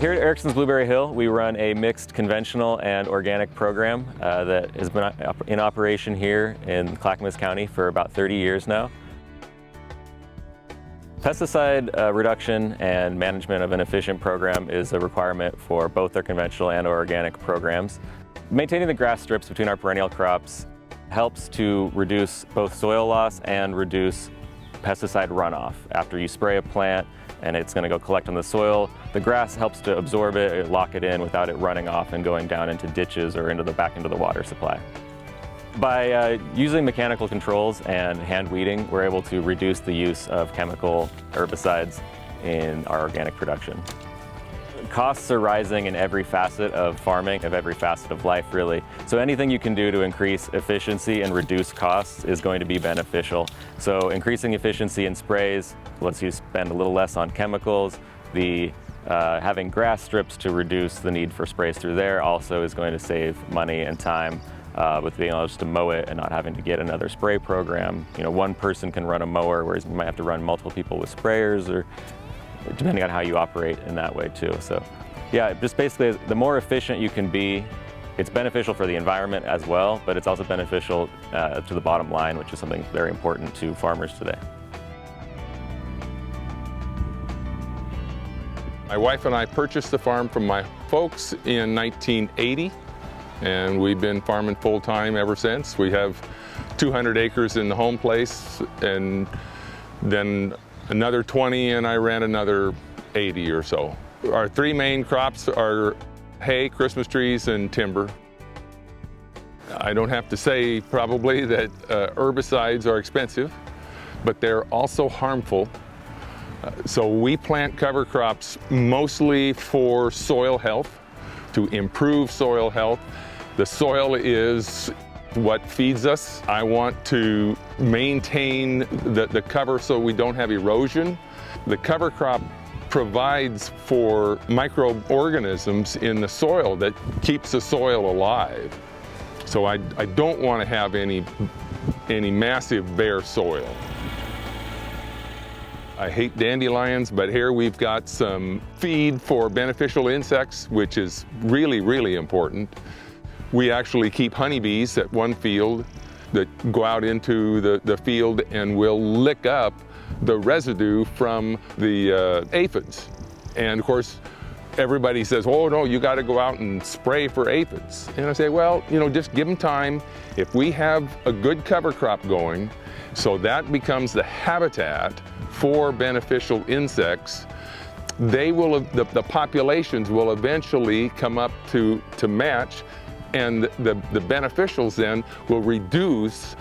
Here at Erickson's Blueberry Hill, we run a mixed conventional and organic program that has been in operation here in Clackamas County for about 30 years now. Pesticide reduction and management of an efficient program is a requirement for both our conventional and our organic programs. Maintaining the grass strips between our perennial crops helps to reduce both soil loss and reduce pesticide runoff. After you spray a plant and it's going to go collect on the soil, the grass helps to absorb it, lock it in without it running off and going down into ditches or back into the water supply. By using mechanical controls and hand weeding, we're able to reduce the use of chemical herbicides in our organic production. Costs are rising in every facet of farming, of every facet of life, really. So anything you can do to increase efficiency and reduce costs is going to be beneficial. So increasing efficiency in sprays lets you spend a little less on chemicals. Having grass strips to reduce the need for sprays through there also is going to save money and time with being able just to mow it and not having to get another spray program. You know, one person can run a mower, whereas you might have to run multiple people with sprayers, or depending on how you operate in that way too. So yeah, just basically the more efficient you can be, it's beneficial for the environment as well, but it's also beneficial to the bottom line, which is something very important to farmers today. My wife and I purchased the farm from my folks in 1980, and we've been farming full-time ever since. We have 200 acres in the home place, and then another 20, and I ran another 80 or so. Our three main crops are hay, Christmas trees, and timber. I don't have to say probably that herbicides are expensive, but they're also harmful. So we plant cover crops mostly for soil health, to improve soil health. The soil is what feeds us. I want to maintain the cover so we don't have erosion. The cover crop provides for microorganisms in the soil that keeps the soil alive. So I don't want to have any massive bare soil. I hate dandelions, but here we've got some feed for beneficial insects, which is really, really important. We actually keep honeybees at one field that go out into the field and will lick up the residue from the aphids. And of course, everybody says, oh no, you got to go out and spray for aphids. And I say, well, you know, just give them time. If we have a good cover crop going, so that becomes the habitat for beneficial insects, the populations will eventually come up to match, and the beneficials then will reduce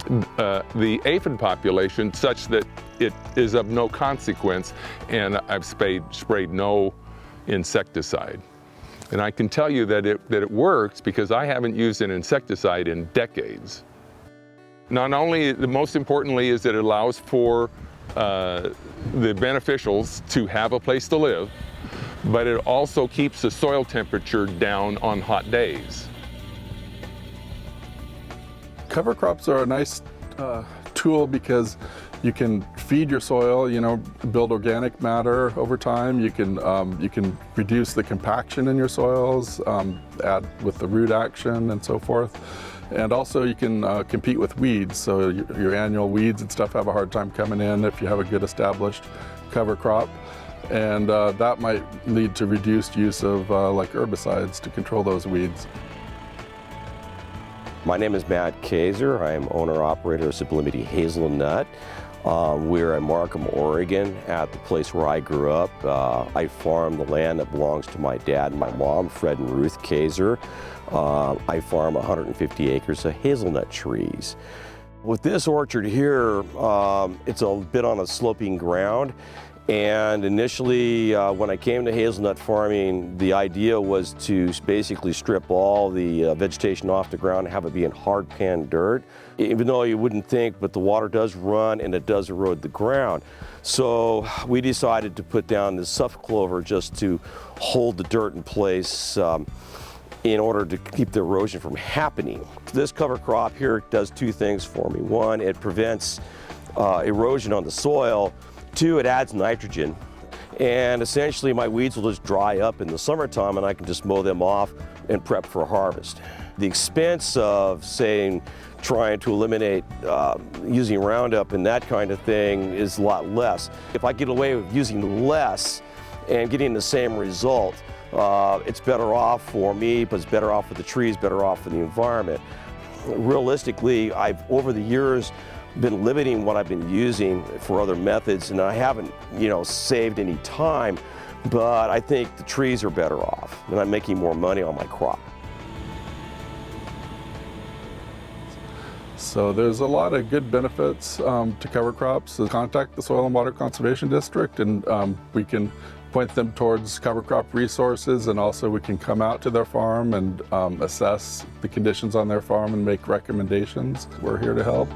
the aphid population such that it is of no consequence, and I've sprayed no insecticide. And I can tell you that it works because I haven't used an insecticide in decades. Not only, most importantly, is that it allows for the beneficials to have a place to live, but it also keeps the soil temperature down on hot days. Cover crops are a nice tool because you can feed your soil, you know, build organic matter over time. You can reduce the compaction in your soils, add with the root action and so forth. And also you can compete with weeds, so your annual weeds and stuff have a hard time coming in if you have a good established cover crop. And that might lead to reduced use of like herbicides to control those weeds. My name is Kaser. I am owner-operator of Sublimity Hazelnut. We're in Markham, Oregon, at the place where I grew up. I farm the land that belongs to my dad and my mom, Fred and Ruth Kaser. I farm 150 acres of hazelnut trees. With this orchard here, it's a bit on a sloping ground. And initially, when I came to hazelnut farming, the idea was to basically strip all the vegetation off the ground and have it be in hard pan dirt. Even though you wouldn't think, but the water does run and it does erode the ground. So we decided to put down this Suffolk clover just to hold the dirt in place in order to keep the erosion from happening. This cover crop here does two things for me. One, it prevents erosion on the soil. Two, it adds nitrogen. And essentially my weeds will just dry up in the summertime and I can just mow them off and prep for harvest. The expense of, say, trying to eliminate using Roundup and that kind of thing is a lot less. If I get away with using less and getting the same result, it's better off for me, but it's better off for the trees, better off for the environment. Realistically, I've, over the years, been limiting what I've been using for other methods, and I haven't, saved any time, but I think the trees are better off, and I'm making more money on my crop. So there's a lot of good benefits to cover crops. So contact the Soil and Water Conservation District, and we can point them towards cover crop resources, and also we can come out to their farm and assess the conditions on their farm and make recommendations. We're here to help.